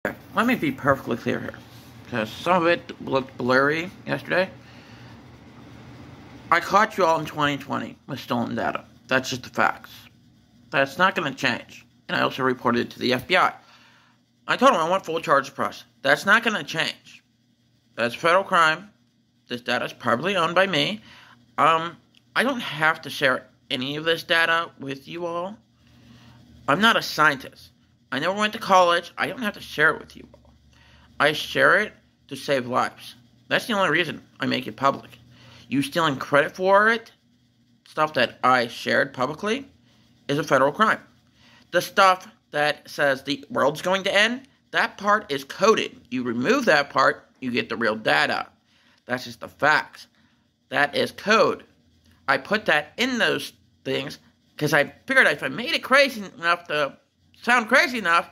Let me be perfectly clear here, because some of it looked blurry yesterday. I caught you all in 2020 with stolen data. That's just the facts. That's not going to change. And I also reported it to the FBI. I told them I want full charge press. That's not going to change. That's a federal crime. This data is privately owned by me. I don't have to share any of this data with you all. I'm not a scientist. I never went to college. I don't have to share it with you all. I share it to save lives. That's the only reason I make it public. You stealing credit for it, stuff that I shared publicly, is a federal crime. The stuff that says the world's going to end, that part is coded. You remove that part, you get the real data. That's just the facts. That is code. I put that in those things because I figured if I made it crazy enough to sound crazy enough,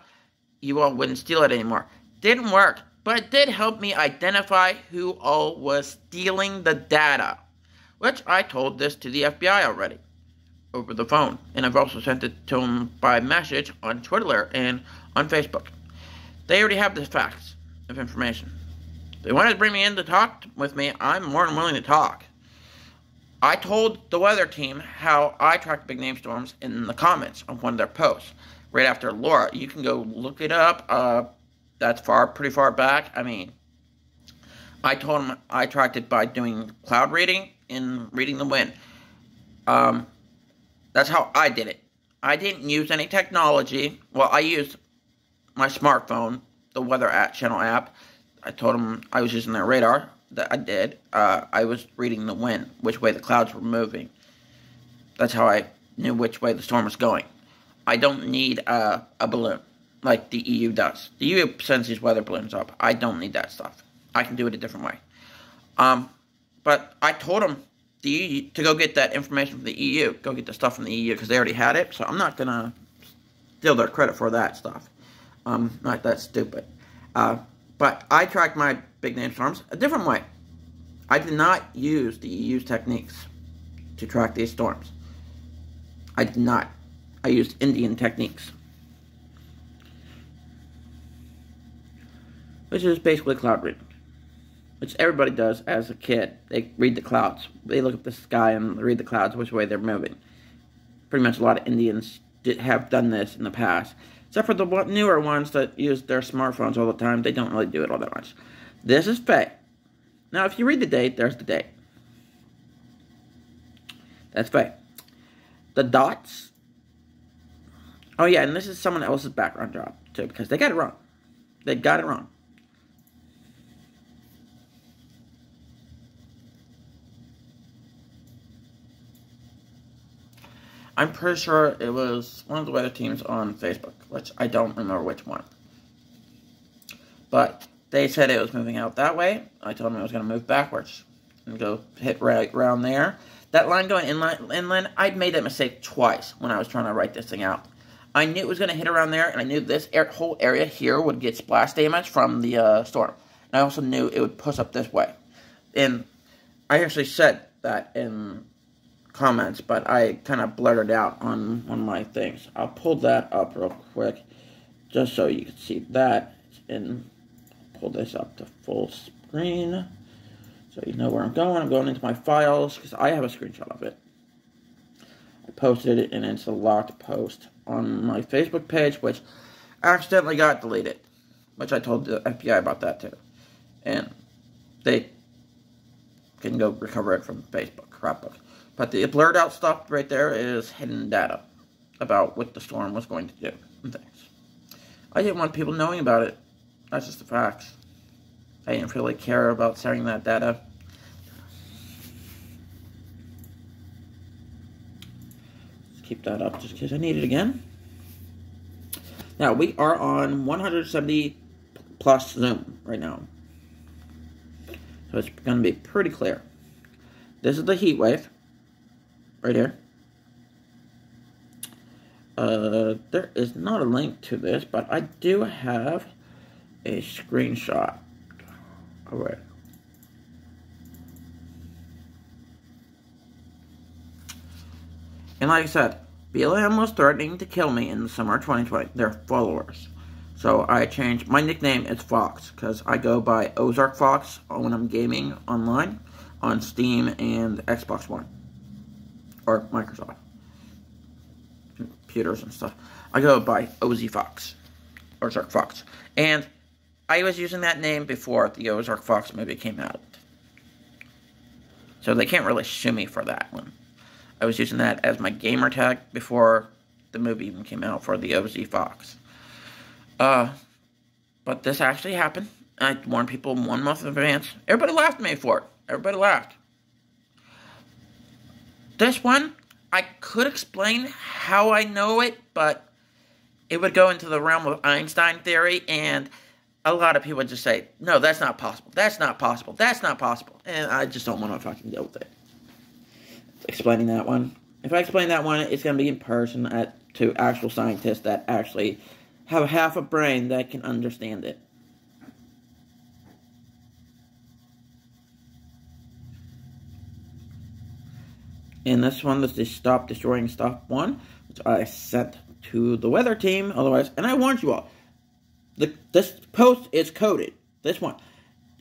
you all wouldn't steal it anymore. Didn't work, but it did help me identify who all was stealing the data, which I told this to the FBI already over the phone, and I've also sent it to them by message on Twitter and on Facebook. They already have the facts of information. They wanted to bring me in to talk with me. I'm more than willing to talk. I told the weather team how I tracked big name storms in the comments on one of their posts right after Laura. You can go look it up. That's pretty far back. I mean, I told them I tracked it by doing cloud reading and reading the wind. That's how I did it. I didn't use any technology. Well, I used my smartphone, the weather channel app. I told them I was using their radar. That I did. I was reading the wind, which way the clouds were moving. That's how I knew which way the storm was going. I don't need a balloon like the EU does. The EU sends these weather balloons up. I don't need that stuff. I can do it a different way. But I told them to go get that information from the EU. Go get the stuff from the EU because they already had it. So I'm not going to steal their credit for that stuff. Not that stupid. But I tracked my big name storms a different way. I did not use the EU's techniques to track these storms. I did not. I used Indian techniques, which is basically cloud reading, which everybody does as a kid. They read the clouds. They look at the sky and read the clouds, which way they're moving. Pretty much a lot of Indians have done this in the past. Except for the newer ones that use their smartphones all the time, they don't really do it all that much. This is fake. Now, if you read the date, there's the date. That's fake. The dots. Oh, yeah, and this is someone else's background job, too, because they got it wrong. They got it wrong. I'm pretty sure it was one of the weather teams on Facebook, which I don't remember which one. But they said it was moving out that way. I told them it was going to move backwards and go hit right around there. That line going inland, I'd made that mistake twice when I was trying to write this thing out. I knew it was going to hit around there, and I knew this whole area here would get splash damage from the storm. And I also knew it would push up this way. And I actually said that in comments, but I kind of blurted out on one of my things. I'll pull that up real quick just so you can see that, and pull this up to full screen so you know where I'm going. I'm going into my files because I have a screenshot of it. I posted it, and it's a locked post on my Facebook page, which accidentally got deleted, which I told the FBI about that too, and they can go recover it from Facebook crapbook. But the blurred out stuff right there is hidden data about what the storm was going to do and things. I didn't want people knowing about it. That's just the facts. I didn't really care about sharing that data. Let's keep that up just in case I need it again. Now, we are on 170 plus zoom right now. So it's going to be pretty clear. This is the heat wave. Right here. There is not a link to this, but I do have a screenshot. Alright. And like I said, BLM was threatening to kill me in the summer of 2020. Their followers. So I changed, my nickname is Fox, because I go by Ozark Fox when I'm gaming online on Steam and Xbox One, or Microsoft computers and stuff. I go by Ozzy Fox, Ozark Fox. And I was using that name before the Ozark Fox movie came out. So they can't really sue me for that one. I was using that as my gamer tag before the movie even came out for the Ozzy Fox. But this actually happened. I warned people 1 month in advance. Everybody laughed at me for it. Everybody laughed. This one, I could explain how I know it, but it would go into the realm of Einstein theory, and a lot of people would just say, no, that's not possible. That's not possible. That's not possible. And I just don't want to fucking deal with it. Explaining that one. If I explain that one, it's going to be in person to actual scientists that actually have half a brain that can understand it. And this one was the Stop Destroying Stuff one, which I sent to the weather team. Otherwise, and I warned you all, this post is coded. This one.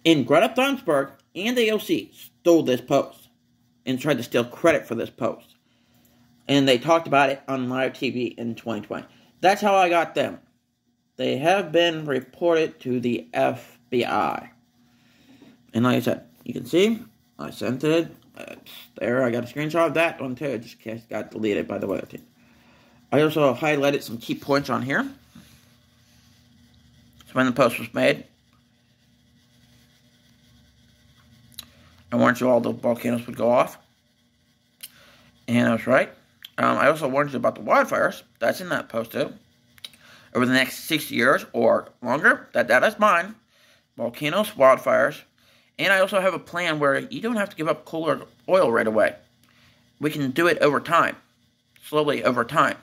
In Greta Thunberg and AOC stole this post and tried to steal credit for this post. And they talked about it on live TV in 2020. That's how I got them. They have been reported to the FBI. And like I said, you can see, I sent it. There, I got a screenshot of that one too. It just got deleted by the weather team. I also highlighted some key points on here. So when the post was made, I warned you all the volcanoes would go off. And I was right. I also warned you about the wildfires. That's in that post too. Over the next 6 years or longer, that data's mine. Volcanoes, wildfires. And I also have a plan where you don't have to give up coal or oil right away. We can do it over time. Slowly over time.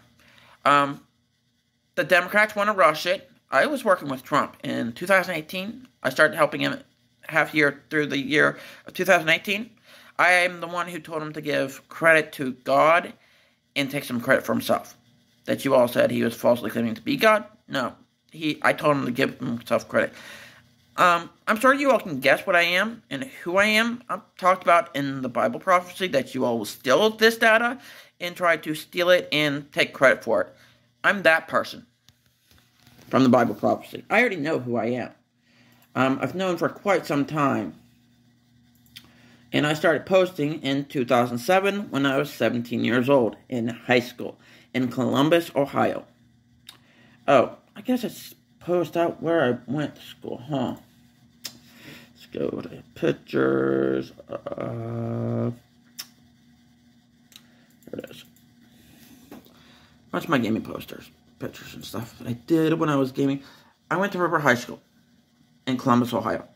The Democrats want to rush it. I was working with Trump in 2018. I started helping him half year through the year of 2018. I am the one who told him to give credit to God and take some credit for himself. That you all said he was falsely claiming to be God. No. I told him to give himself credit. I'm sure you all can guess what I am and who I am. I've talked about in the Bible prophecy that you all will steal this data and try to steal it and take credit for it. I'm that person from the Bible prophecy. I already know who I am. I've known for quite some time. And I started posting in 2007 when I was 17 years old in high school in Columbus, Ohio. Oh, I guess it's post out where I went to school, huh? Let's go to pictures. There it is. Watch my gaming posters, pictures and stuff that I did when I was gaming. I went to River High School in Columbus, Ohio.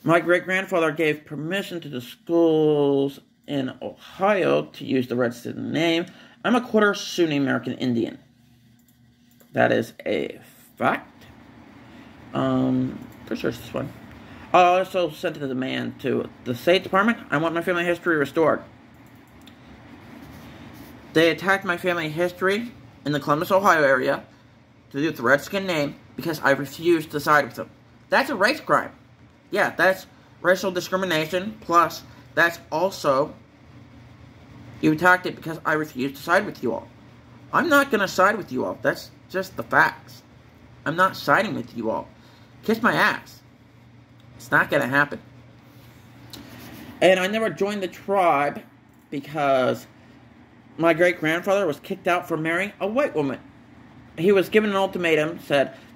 My great-grandfather gave permission to the schools in Ohio to use the Redskin name. I'm a quarter Sunni American Indian. That is a fact. Pretty sure it's this one. I also sent a demand to the State Department. I want my family history restored. They attacked my family history in the Columbus, Ohio area to do with the Redskin name because I refused to side with them. That's a race crime. Yeah, that's racial discrimination, plus that's also, you attacked it because I refused to side with you all. I'm not going to side with you all. That's just the facts. I'm not siding with you all. Kiss my ass. It's not going to happen. And I never joined the tribe because my great-grandfather was kicked out for marrying a white woman. He was given an ultimatum,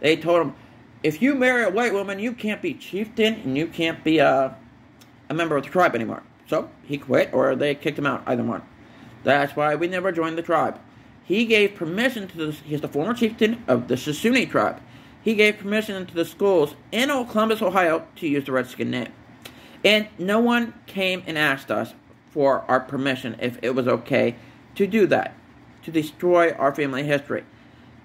they told him, if you marry a white woman, you can't be chieftain and you can't be a member of the tribe anymore. So, he quit or they kicked him out, either one. That's why we never joined the tribe. He gave permission to he's the former chieftain of the Sunni tribe. He gave permission to the schools in Columbus, Ohio to use the Redskin name. And no one came and asked us for our permission if it was okay to do that, to destroy our family history.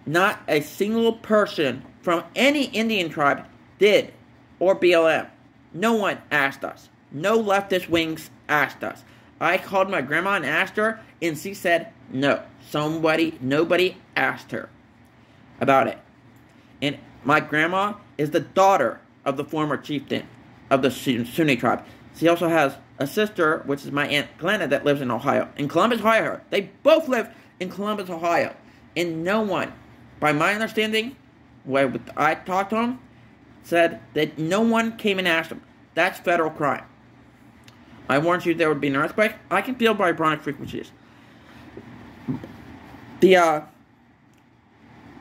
Not a single person from any Indian tribe did, or BLM. No one asked us. No leftist wings asked us. I called my grandma and asked her, and she said no. Nobody asked her about it. And My grandma is the daughter of the former chieftain of the Sunni tribe. She also has a sister, which is my Aunt Glenna, that lives in Ohio. In Columbus, Ohio. They both live in Columbus, Ohio. And no one, by my understanding, when I talked to them, said that no one came and asked them. That's federal crime. I warned you there would be an earthquake. I can feel vibronic frequencies. The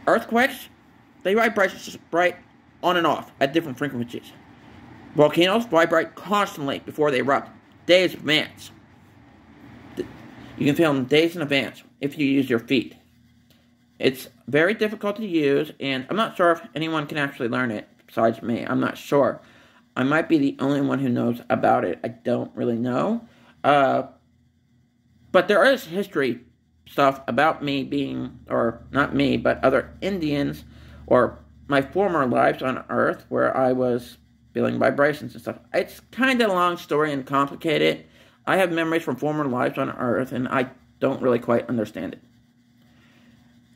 earthquakes, they vibrate just right on and off at different frequencies. Volcanoes vibrate constantly before they erupt, days in advance. You can feel them days in advance if you use your feet. It's very difficult to use, and I'm not sure if anyone can actually learn it besides me. I'm not sure. I might be the only one who knows about it. I don't really know. But there is history stuff about me being, or not me, but other Indians, or my former lives on Earth, where I was feeling vibrations and stuff. It's kind of a long story and complicated. I have memories from former lives on Earth, and I don't really quite understand it.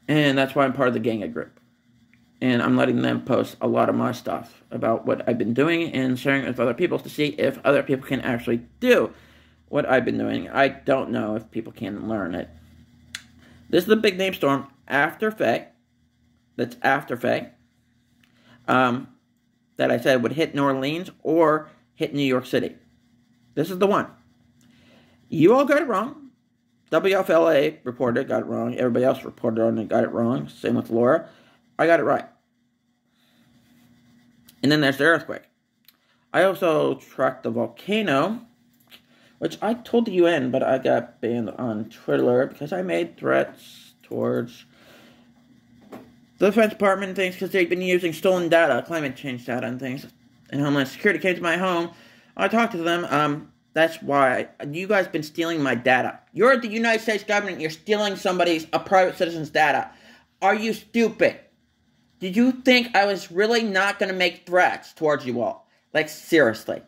And that's why I'm part of the Ganga group. And I'm letting them post a lot of my stuff about what I've been doing and sharing it with other people to see if other people can actually do what I've been doing. I don't know if people can learn it. This is the big name storm after Faye. That's after Faye. That I said would hit New Orleans or hit New York City. This is the one. You all got it wrong. WFLA reporter got it wrong. Everybody else reported on it got it wrong. Same with Laura. I got it right. And then there's the earthquake. I also tracked the volcano, which I told the UN, but I got banned on Twitter because I made threats towards the Defense Department and things because they've been using stolen data, climate change data and things. And Homeland Security came to my home. I talked to them. That's why you guys been stealing my data. You're the United States government. You're stealing a private citizen's data. Are you stupid? Did you think I was really not going to make threats towards you all? Like, seriously.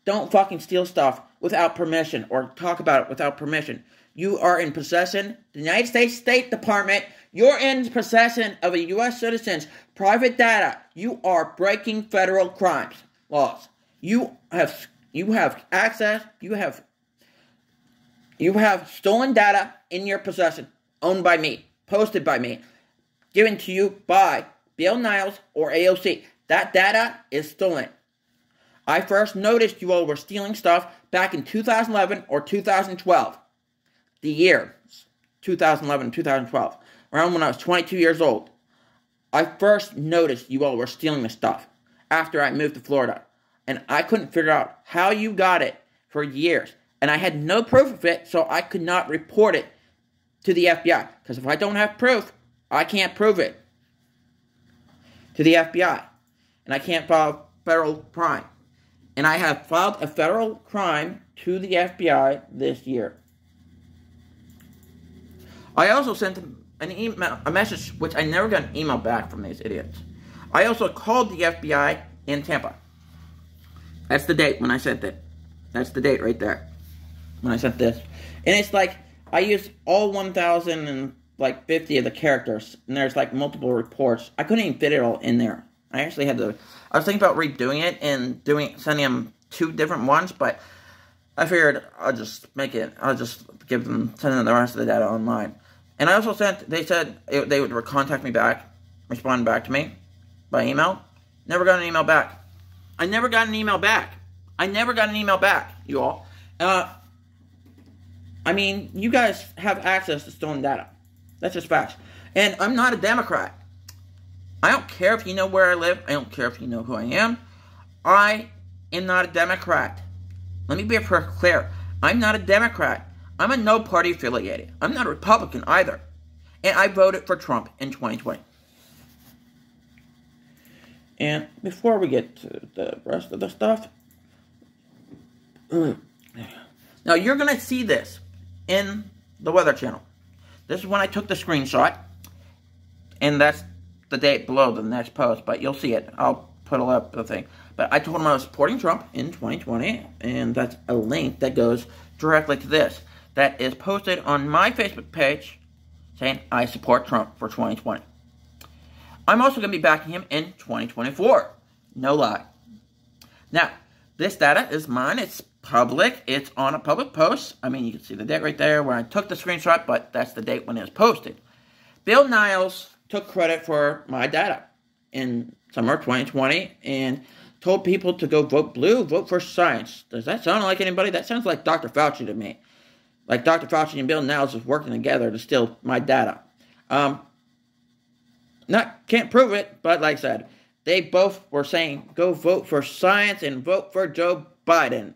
Don't fucking steal stuff without permission or talk about it without permission. You are in possession, the United States State Department, you're in possession of a U.S. citizen's private data. You are breaking federal crimes laws. You have access, you have stolen data in your possession, owned by me, posted by me, given to you by Bill Nyes or AOC. That data is stolen. I first noticed you all were stealing stuff back in 2011 or 2012. The year 2011, 2012. Around when I was 22 years old. I first noticed you all were stealing the stuff after I moved to Florida. And I couldn't figure out how you got it for years. And I had no proof of it, so I could not report it to the FBI. Because if I don't have proof, I can't prove it to the FBI. And I can't file federal crime. And I have filed a federal crime to the FBI this year. I also sent an email, a message, which I never got an email back from these idiots. I also called the FBI in Tampa. That's the date when I sent it. That's the date right there when I sent this. And it's like, I used all 1,050 of the characters, and there's like multiple reports. I couldn't even fit it all in there. I actually had to, I was thinking about redoing it and sending them 2 different ones, but I figured I'll just give them, send them the rest of the data online. And I also they said they would contact me back, respond back to me by email. Never got an email back. I never got an email back. You all. I mean, you guys have access to stolen data. That's just facts. And I'm not a Democrat. I don't care if you know where I live. I don't care if you know who I am. I am not a Democrat. Let me be clear. I'm not a Democrat. I'm a no-party affiliated. I'm not a Republican either. And I voted for Trump in 2020. And before we get to the rest of the stuff, now you're going to see this in the Weather Channel. This is when I took the screenshot, and that's the date below the next post, but you'll see it. I'll put up the thing. But I told him I was supporting Trump in 2020, and that's a link that goes directly to this. That is posted on my Facebook page saying I support Trump for 2020. I'm also going to be backing him in 2024. No lie. Now, this data is mine. It's public. It's on a public post. I mean, you can see the date right there where I took the screenshot, but that's the date when it was posted. Bill Nyes took credit for my data in summer 2020 and told people to go vote blue, vote for science. Does that sound like anybody? That sounds like Dr. Fauci to me. Like Dr. Fauci and Bill Nyes was working together to steal my data. Can't prove it, but like I said, they both were saying, go vote for science and vote for Joe Biden.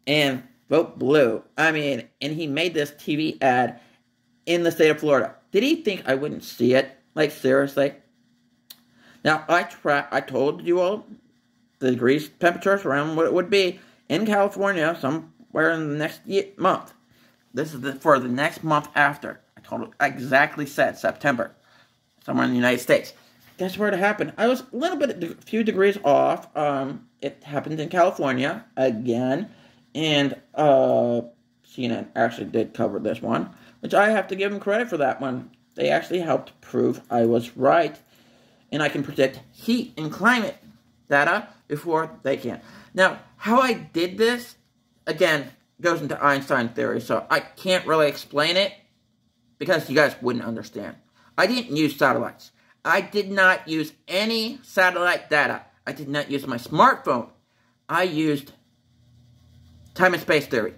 And vote blue. I mean, and he made this TV ad in the state of Florida. Did he think I wouldn't see it? Like, seriously? Now, I told you all the degrees temperatures around what it would be in California somewhere in the next month. This is for the next month after. I exactly said September. Somewhere in the United States. Guess where it happened? I was a few degrees off. It happened in California again. And CNN actually did cover this one, which I have to give them credit for that one. They actually helped prove I was right, and I can predict heat and climate data before they can. Now, how I did this, again, goes into Einstein theory, so I can't really explain it because you guys wouldn't understand. I didn't use satellites. I did not use any satellite data. I did not use my smartphone. I used time and space theory.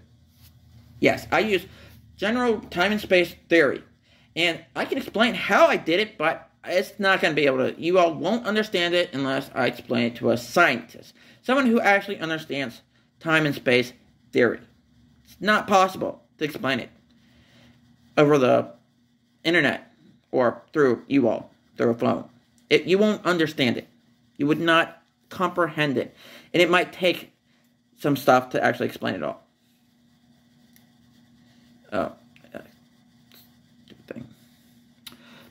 Yes, I use general time and space theory. And I can explain how I did it, but it's not going to be able to. You all won't understand it unless I explain it to a scientist. Someone who actually understands time and space theory. It's not possible to explain it over the internet or through you all, through a phone. You won't understand it. You would not comprehend it. And it might take some stuff to actually explain it all. Oh, stupid thing.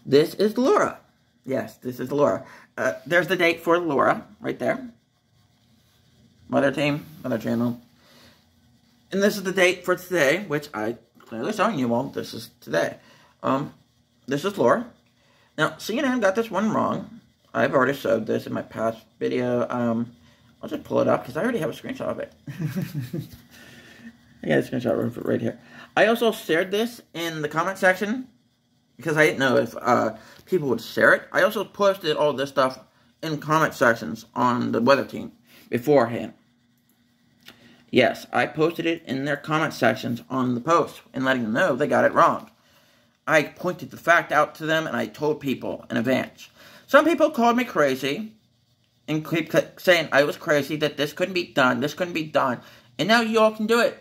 This is Laura. Yes, this is Laura. There's the date for Laura right there. Mother team, mother channel. And this is the date for today, which I clearly showing you all. This is today. This is Laura. Now, CNN got this one wrong. I've already showed this in my past video. I'll just pull it up because I already have a screenshot of it. I got a screenshot of it right here. I also shared this in the comment section because I didn't know if people would share it. I also posted all this stuff in comment sections on the weather team beforehand. Yes, I posted it in their comment sections on the post and letting them know they got it wrong. I pointed the fact out to them and I told people in advance. Some people called me crazy and keep saying I was crazy, that this couldn't be done, this couldn't be done. And now you all can do it.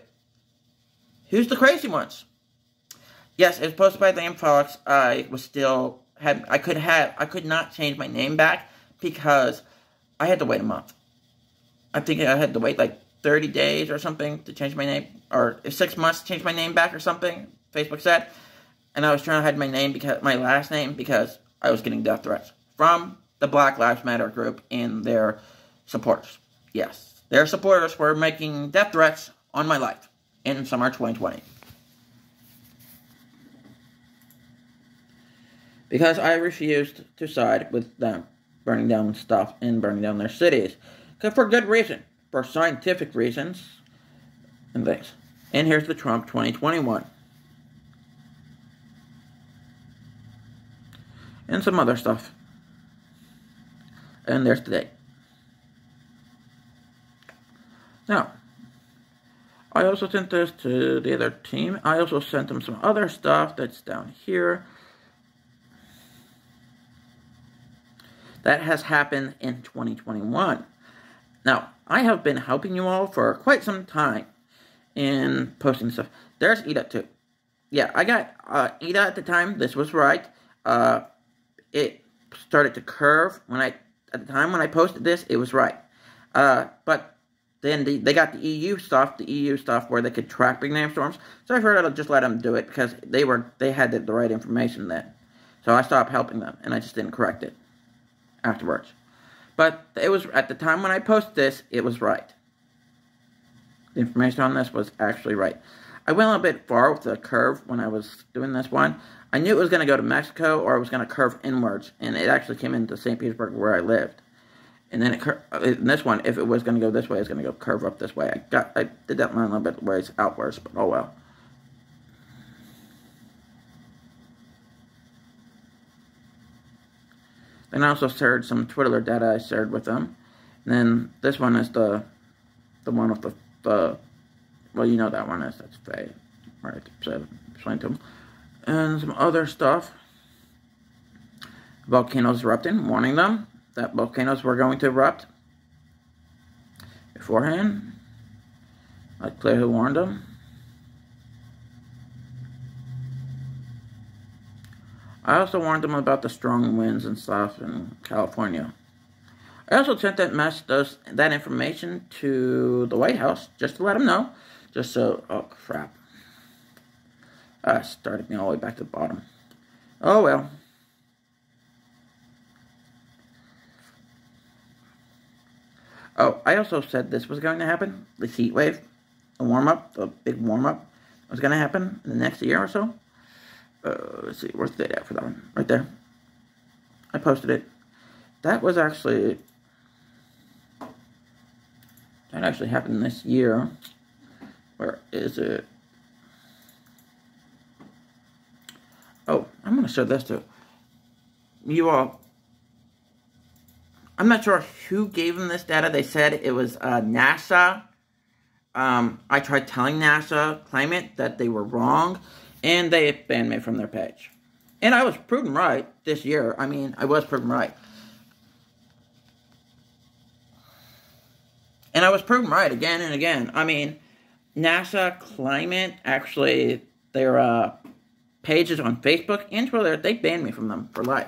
Who's the crazy ones? Yes, it was posted by Liam Fox. I could not change my name back because I had to wait a month. I think I had to wait like 30 days or something to change my name, or 6 months to change my name back or something, Facebook said. And I was trying to hide my last name because I was getting death threats from the Black Lives Matter group and their supporters. Yes, their supporters were making death threats on my life in summer 2020. Because I refused to side with them, burning down stuff and burning down their cities. For good reason, for scientific reasons and things. And here's the Trump 2021. And some other stuff. And there's the date. Now, I also sent this to the other team. I also sent them some other stuff that's down here. That has happened in 2021. Now, I have been helping you all for quite some time in posting stuff. There's Ida too. Yeah, I got Ida at the time. This was right. It started to curve at the time when I posted this. It was right. But then they got the EU stuff where they could track big name storms. So I figured I'd just let them do it because they had the right information then. So I stopped helping them and I just didn't correct it afterwards. But it was at the time when I posted this, it was right. The information on this was actually right. I went a little bit far with the curve when I was doing this one. I knew it was going to go to Mexico or it was going to curve inwards, and it actually came into St. Petersburg where I lived. And then in this one, if it was going to go this way, it's going to go curve up this way. I did that line a little bit ways outwards, but oh well. Then I also shared some Twitter data I shared with them. And then this one is the one with the well, you know that one is, that's fake. Right, so explain to them. And some other stuff. Volcanoes erupting, warning them that volcanoes were going to erupt beforehand. I clearly warned them. I also warned them about the strong winds and stuff in California. I also sent that information to the White House just to let them know. Just so, oh crap. Started me all the way back to the bottom. Oh well. Oh, I also said this was going to happen. The heat wave, the warm-up, the big warm-up was going to happen in the next year or so. Let's see, where's the date at for that one? Right there. I posted it. That actually happened this year. Where is it? Oh, I'm going to show this too. You all, I'm not sure who gave them this data. They said it was NASA. I tried telling NASA, Climate, that they were wrong, and they banned me from their page. And I was proven right this year. I mean, I was proven right. And I was proven right again and again. I mean, NASA, Climate, actually, their pages on Facebook and Twitter, they banned me from them for life.